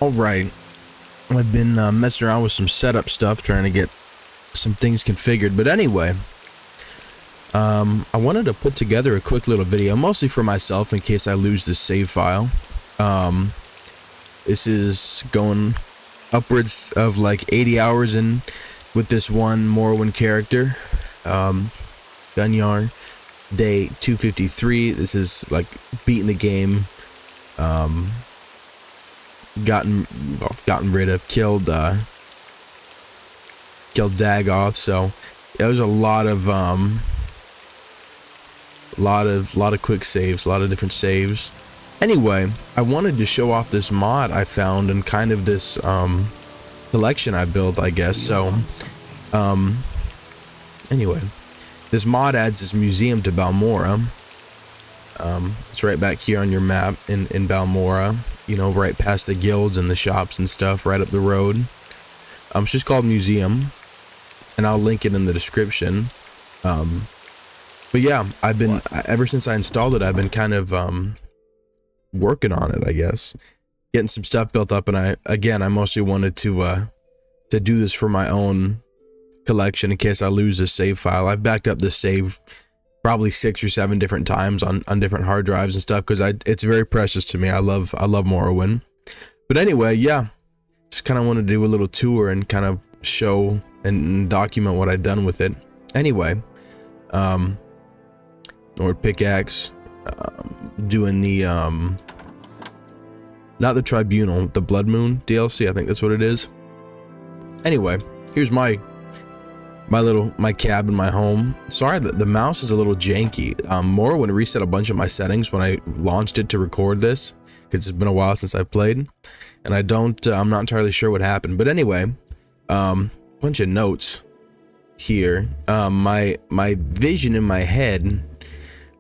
Alright, I've been messing around with some setup stuff, trying to get some things configured, but anyway, I wanted to put together a quick little video, mostly for myself in case I lose this save file. This is going upwards of like 80 hours in with this one Morrowind character, Gunyar, day 253. This is like beating the game, gotten rid of, killed Dagoth. So there was a lot of quick saves, a lot of different saves. Anyway, I wanted to show off this mod I found and kind of this collection I built, I guess. So anyway, this mod adds this museum to Balmora. It's right back here on your map in Balmora, you know, right past the guilds and the shops and stuff, right up the road. It's just called Museum, and I'll link it in the description. But yeah, I've been, ever since I installed it, I've been kind of working on it, I guess, getting some stuff built up. And I mostly wanted to do this for my own collection in case I lose this save file. I've backed up this save probably 6 or 7 different times on different hard drives and stuff, because it's very precious to me. I love Morrowind. But anyway, yeah, just kind of wanted to do a little tour and kind of show and document what I'd done with it. Anyway, Nord pickaxe, doing the not the Tribunal, the Blood Moon DLC, I think that's what it is. Anyway, here's my cabin, my home. Sorry that the mouse is a little janky. Morrowind reset a bunch of my settings when I launched it to record this, because it's been a while since I've played, and I'm not entirely sure what happened. But anyway, bunch of notes here. My vision in my head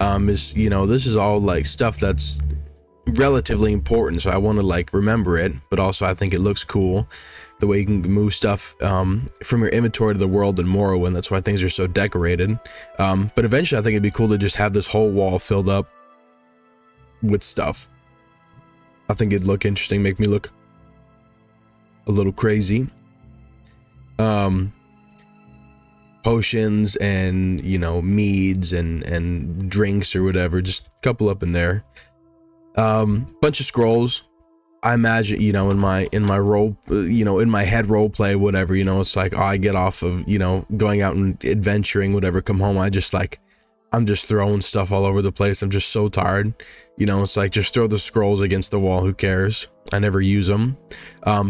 is, you know, this is all like stuff that's relatively important, so I want to like remember it, but also I think it looks cool the way you can move stuff from your inventory to the world in Morrowind. That's why things are so decorated. But eventually I think it'd be cool to just have this whole wall filled up with stuff. I think it'd look interesting, make me look a little crazy. Potions and, you know, meads and drinks or whatever, just a couple up in there. Bunch of scrolls. I imagine, you know, in my role, you know, in my head role play, whatever, you know, it's like, oh, I get off of, you know, going out and adventuring, whatever, come home, I'm just throwing stuff all over the place. I'm just so tired, you know. It's like, just throw the scrolls against the wall, who cares? I never use them.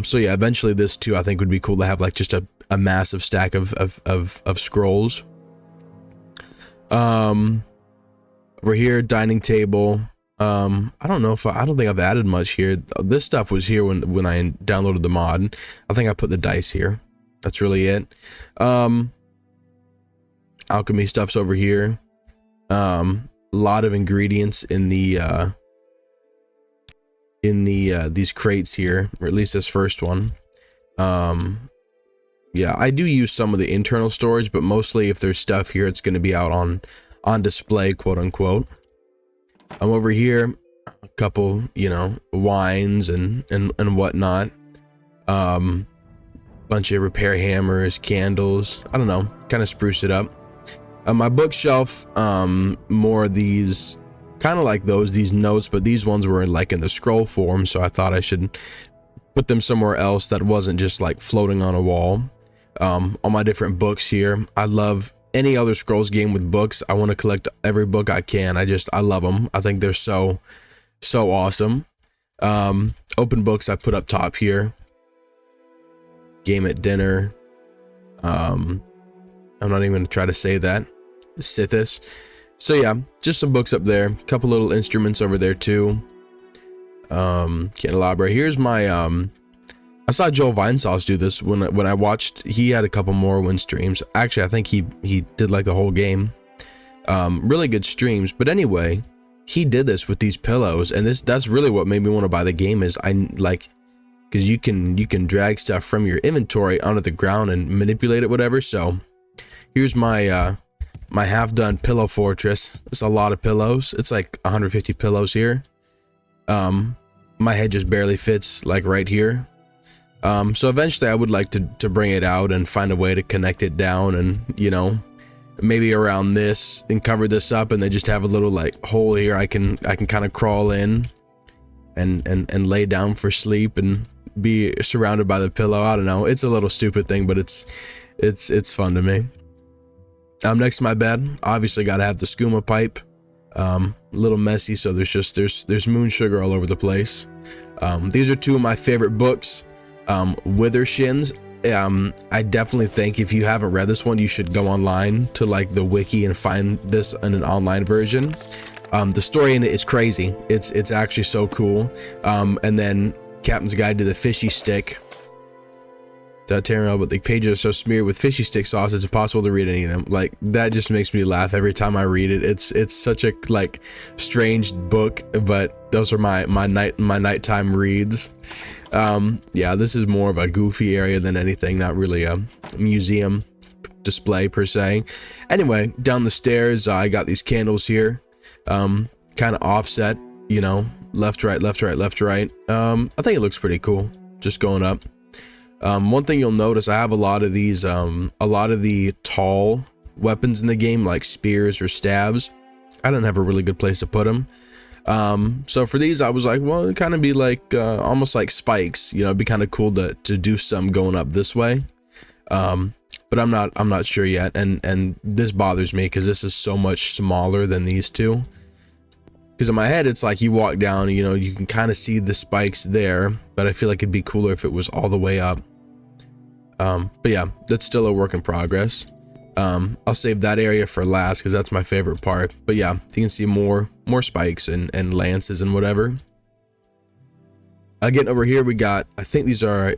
So yeah, eventually this too, I think would be cool to have like just a massive stack of scrolls. Over here, dining table. I don't think I've added much here. This stuff was here when I downloaded the mod. I think I put the dice here. That's really it. Alchemy stuff's over here. Lot of ingredients in the these crates here, or at least this first one. Yeah, I do use some of the internal storage, but mostly if there's stuff here, it's going to be out on display, quote unquote. I'm over here, a couple, you know, wines and whatnot. Bunch of repair hammers, candles. I don't know, kind of spruce it up. My bookshelf, more of these, kind of like these notes, but these ones were like in the scroll form, so I thought I should put them somewhere else that wasn't just like floating on a wall. All my different books here. I love any other Scrolls game with books. I want to collect every book I can. I love them. I think they're so awesome. Open books I put up top here. Game at dinner. I'm not even going to try to say that. Sithis. So yeah, just some books up there. A couple little instruments over there too. Candelabra. Here's my I saw Joel Vinesauce do this when I watched. He had a couple Morrowind streams. Actually, I think he did like the whole game. Really good streams. But anyway, he did this with these pillows, and that's really what made me want to buy the game. Is I like, because you can drag stuff from your inventory onto the ground and manipulate it, whatever. So here's my my half-done pillow fortress. It's a lot of pillows. It's like 150 pillows here. my head just barely fits like right here. So eventually I would like to bring it out and find a way to connect it down, and you know, maybe around this and cover this up, and then just have a little like hole here I can kind of crawl in and lay down for sleep and be surrounded by the pillow. I don't know, it's a little stupid thing, but it's fun to me. Next to my bed, obviously got to have the skooma pipe. A little messy, so there's moon sugar all over the place. These are two of my favorite books. Wither Shins. I definitely think if you haven't read this one, you should go online to like the wiki and find this in an online version. The story in it is crazy. It's actually so cool. And then Captain's Guide to the Fishy Stick. But the pages are so smeared with fishy stick sauce, it's impossible to read any of them. Like, that just makes me laugh every time I read it. It's such a like strange book, but those are my nighttime reads. Yeah, this is more of a goofy area than anything, not really a museum display per se. Anyway, down the stairs, I got these candles here, kind of offset, you know, left, right, left, right, left, right. I think it looks pretty cool, just going up. One thing you'll notice, I have a lot of these, a lot of the tall weapons in the game, like spears or stabs. I don't have a really good place to put them. So for these, I was like, well, it'd kind of be like, almost like spikes, you know, it'd be kind of cool to do some going up this way. But I'm not sure yet. And this bothers me because this is so much smaller than these two. Because in my head, it's like you walk down, you know, you can kind of see the spikes there, but I feel like it'd be cooler if it was all the way up. But yeah, that's still a work in progress. I'll save that area for last because that's my favorite part. But yeah, you can see more spikes and lances and whatever. Again, over here we got, I think these are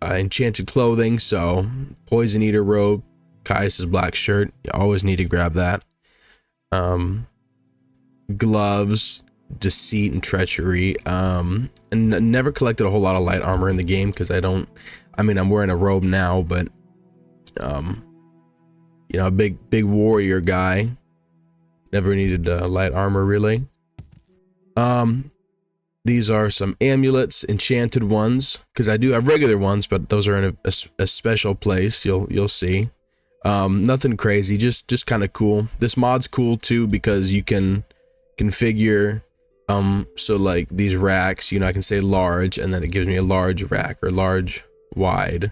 enchanted clothing. So Poison Eater robe, Caius's black shirt. You always need to grab that. Gloves, deceit and treachery. And never collected a whole lot of light armor in the game because I'm wearing a robe now, but you know, a big warrior guy. Never needed light armor really. These are some amulets, enchanted ones, because I do have regular ones, but those are in a special place. You'll see. Nothing crazy, just kind of cool. This mod's cool too because you can configure so like these racks, you know, I can say large and then it gives me a large rack or large wide.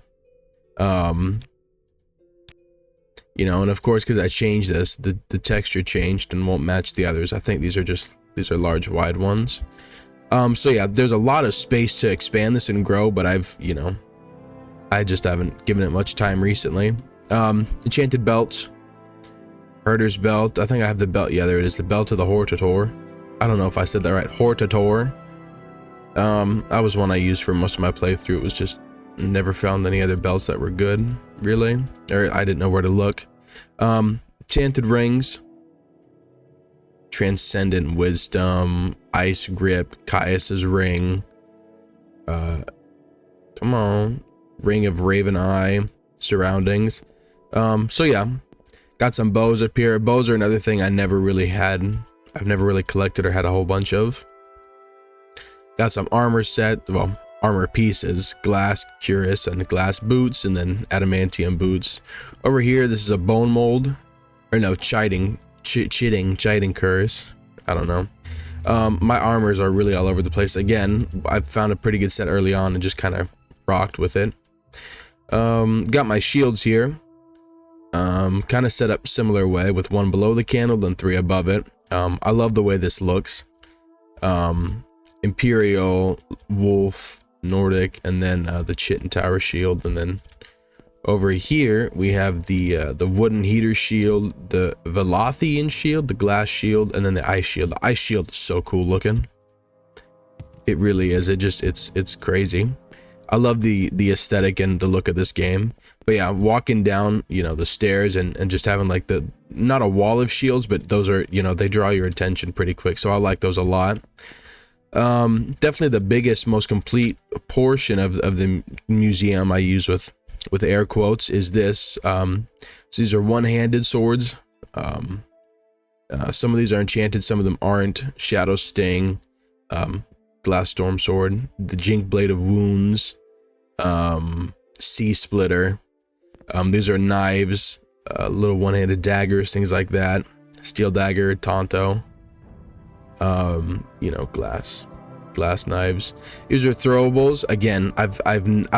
You know, and of course, because I changed this, the texture changed and won't match the others. I think these are large wide ones. So yeah, there's a lot of space to expand this and grow, but I just haven't given it much time recently. Enchanted belts, herder's belt. I think I have the belt. Yeah, there it is. The belt of the Hortator. I don't know if I said that right. Hortator. That was one I used for most of my playthrough. It was just never found any other belts that were good, really, or I didn't know where to look. Enchanted rings, transcendent wisdom, ice grip, Caius's ring. Come on, ring of raven eye, surroundings. So yeah, got some bows up here. Bows are another thing I never really had. I've never really collected or had a whole bunch of. Got some armor set, well, armor pieces, glass cuirass and glass boots, and then adamantium boots. Over here, this is a bone mold, or no, chiding curse. I don't know. My armors are really all over the place. Again, I found a pretty good set early on and just kind of rocked with it. Got my shields here. Kind of set up similar way with one below the candle, then three above it. I love the way this looks. Imperial, wolf, Nordic, and then the Chitin Tower shield, and then over here we have the wooden heater shield, the Velathian shield, the glass shield, and then the ice shield. The ice shield is so cool looking. It really is. It's crazy. I love the aesthetic and the look of this game. But yeah, walking down, you know, the stairs and just having like not a wall of shields, but those are, you know, they draw your attention pretty quick. So I like those a lot. Definitely the biggest, most complete portion of the museum I use with air quotes is this. So these are one-handed swords. Some of these are enchanted, some of them aren't. Shadow Sting, glass storm sword, the Jink blade of wounds, sea splitter. These are knives, little one-handed daggers, things like that. Steel dagger, Tonto. You know, glass knives. These are throwables. Again, I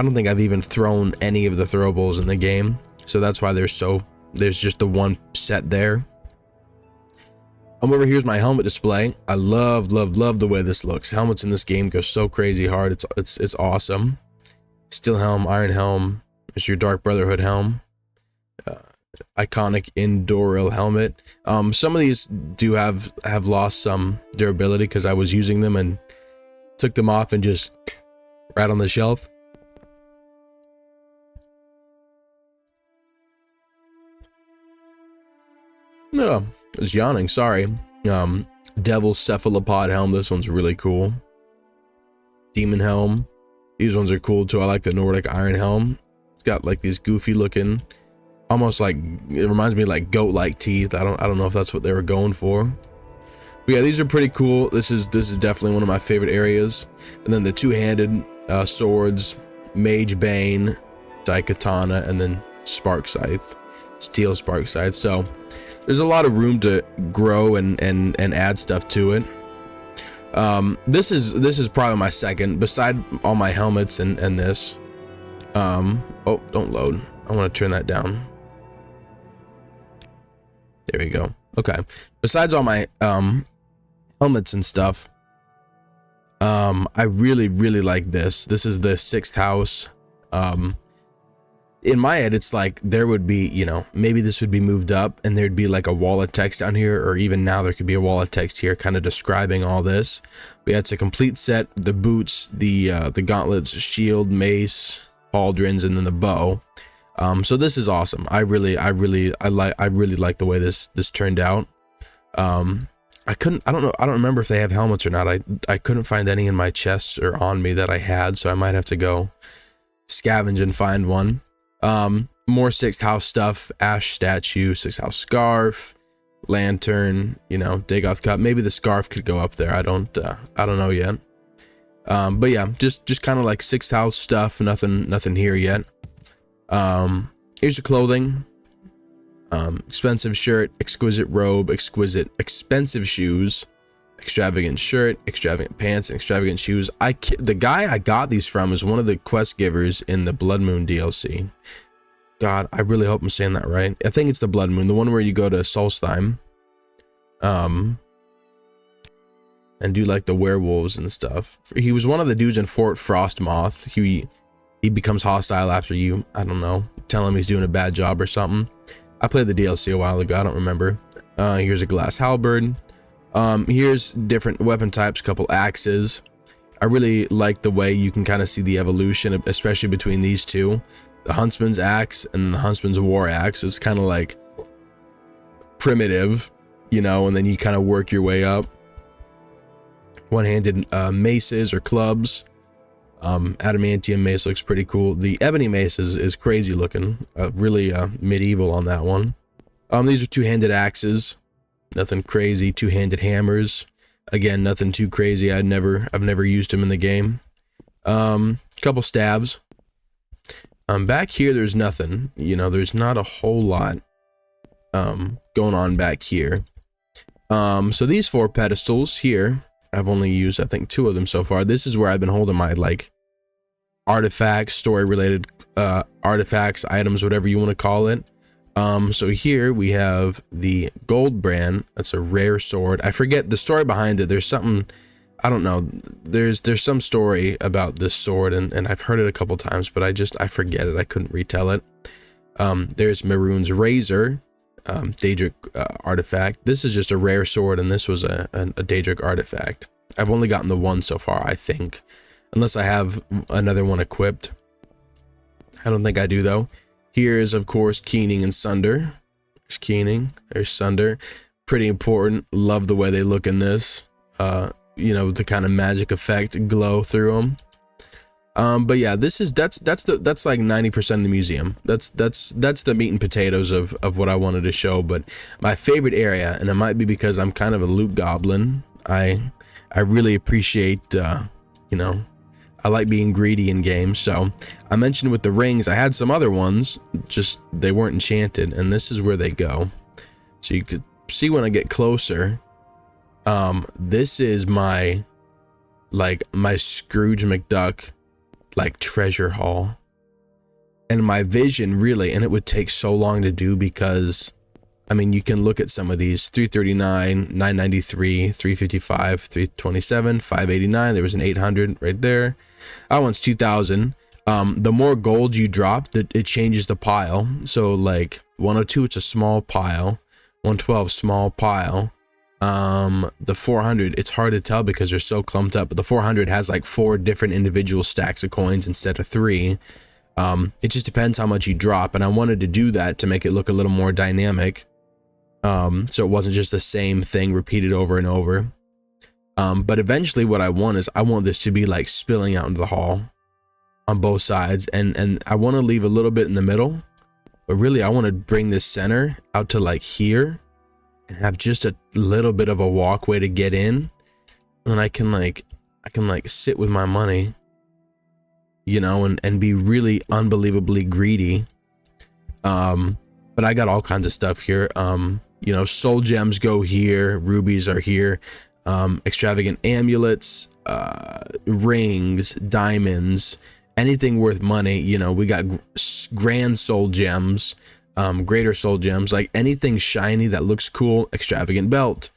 don't think I've even thrown any of the throwables in the game, so that's why there's just the one set there. Over here's my helmet display. I love the way this looks. Helmets in this game go so crazy hard. It's awesome. Steel helm, iron helm. It's your Dark Brotherhood helm. Iconic Indoril helmet. Some of these do have lost some durability because I was using them and took them off and just right on the shelf. No, I was yawning, sorry. Devil Cephalopod helm, this one's really cool. Demon helm, these ones are cool too. I like the Nordic iron helm. It's got like these goofy looking, almost like, it reminds me of like goat-like teeth. I don't know if that's what they were going for. But yeah, these are pretty cool. This is definitely one of my favorite areas. And then the two-handed swords, Mage Bane, Daikatana, and then Spark Scythe, Steel Spark Scythe. So there's a lot of room to grow and add stuff to it. This is probably my second, beside all my helmets and this. Oh, don't load. I want to turn that down. There we go. Okay. Besides all my helmets and stuff, I really like this. This is the 6th house. In my head, it's like there would be, you know, maybe this would be moved up and there'd be like a wall of text down here, or even now there could be a wall of text here kind of describing all this. But yeah, it's a complete set. The boots, the gauntlets, shield, mace, pauldrons, and then the bow. So this is awesome. I really like the way this turned out. I don't remember if they have helmets or not. I couldn't find any in my chests or on me that I had, so I might have to go scavenge and find one. More 6th house stuff, Ash statue, 6th house scarf, lantern, you know, Dagoth cup. Maybe the scarf could go up there. I don't know yet. But yeah, just kind of like 6th house stuff. Nothing here yet. Here's your clothing. Expensive shirt, exquisite robe, expensive shoes, extravagant shirt, extravagant pants, and extravagant shoes. The guy I got these from is one of the quest givers in the Blood Moon DLC. God, I really hope I'm saying that right. I think it's the Blood Moon, the one where you go to Solstheim, and do like the werewolves and stuff. He was one of the dudes in Fort Frostmoth. He becomes hostile after you, I don't know, tell him he's doing a bad job or something. I played the DLC a while ago, I don't remember. Here's a glass halberd. Here's different weapon types, couple axes. I really like the way you can kind of see the evolution, especially between these two. The Huntsman's axe and then the Huntsman's war axe. It's kind of like primitive, you know, and then you kind of work your way up. One-handed maces or clubs. Adamantium mace looks pretty cool. The ebony mace is crazy looking, really medieval on that one. These are two-handed axes, nothing crazy. Two-handed hammers, again, nothing too crazy. I've never used them in the game. Couple staves. Back here, there's nothing. You know, there's not a whole lot going on back here. So these 4 pedestals here, I've only used, I think, 2 of them so far. This is where I've been holding my, like, artifacts, story-related artifacts, items, whatever you want to call it. So here we have the Gold Brand. That's a rare sword. I forget the story behind it. There's something, I don't know. There's some story about this sword, and I've heard it a couple times, but I forget it. I couldn't retell it. There's Maroon's Razor. Daedric artifact. This is just a rare sword, and this was a Daedric artifact. I've only gotten the one so far, I think, unless I have another one equipped. I don't think I do, though. Here is, of course, Keening and Sunder. There's Keening, there's Sunder. Pretty important. Love the way they look in this. You know, the kind of magic effect glow through them. But yeah, that's like 90% of the museum. That's the meat and potatoes of what I wanted to show. But my favorite area, and it might be because I'm kind of a loot goblin, I really appreciate you know, I like being greedy in games. So I mentioned with the rings, I had some other ones, just they weren't enchanted, and this is where they go. So you could see when I get closer, this is my Scrooge McDuck, like, treasure haul. And my vision really, and it would take so long to do because, I mean, you can look at some of these, 339, 993, 355, 327, 589, there was an 800 right there. That one's 2000. The more gold you drop, it changes the pile. So like 102, it's a small pile. 112, small pile. The 400, it's hard to tell because they're so clumped up, but the 400 has like 4 different individual stacks of coins instead of 3. It just depends how much you drop, and I wanted to do that to make it look a little more dynamic. So it wasn't just the same thing repeated over and over. But eventually what I want is I want this to be like spilling out into the hall on both sides, and I want to leave a little bit in the middle, but really I want to bring this center out to like here and have just a little bit of a walkway to get in, and then I can like sit with my money, you know, and be really unbelievably greedy. But I got all kinds of stuff here. You know, soul gems go here, rubies are here, extravagant amulets, rings, diamonds, anything worth money. You know, we got grand soul gems, greater soul gems, like anything shiny that looks cool. Extravagant belt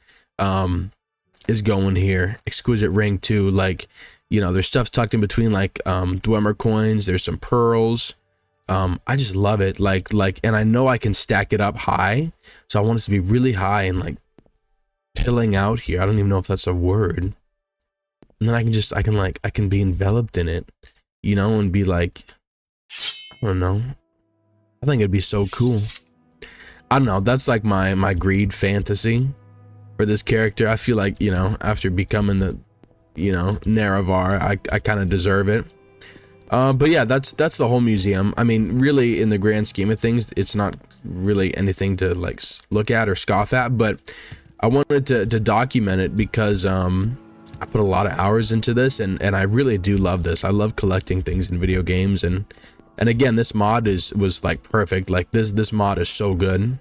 is going here. Exquisite ring too. Like, you know, there's stuff tucked in between, like Dwemer coins. There's some pearls. I just love it. Like, and I know I can stack it up high, so I want it to be really high and like pilling out here. I don't even know if that's a word. And then I can be enveloped in it, you know, and be like, I don't know. I think it'd be so cool. I don't know. That's like my greed fantasy for this character. I feel like, you know, after becoming the, you know, Nerevar, I kind of deserve it. But yeah, that's the whole museum. I mean, really, in the grand scheme of things, it's not really anything to like look at or scoff at, but I wanted to document it because I put a lot of hours into this, and I really do love this. I love collecting things in video games, and again, this mod was like perfect. Like this mod is so good.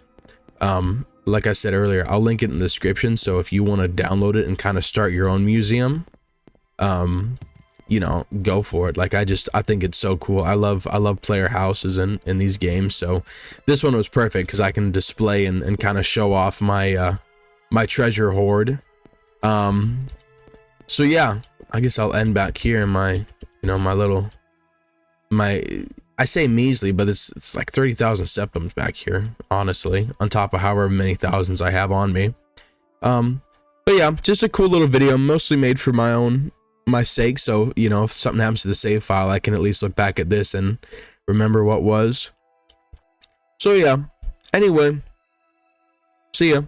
Like I said earlier, I'll link it in the description, so if you want to download it and kind of start your own museum, you know, go for it. Like I think it's so cool. I love player houses in these games, so this one was perfect because I can display and kind of show off my my treasure hoard. So yeah, I guess I'll end back here in my, you know, I say measly, but it's like 30,000 septums back here, honestly, on top of however many thousands I have on me. But yeah, just a cool little video, mostly made for my sake, so, you know, if something happens to the save file, I can at least look back at this and remember what was. So yeah, anyway, see ya.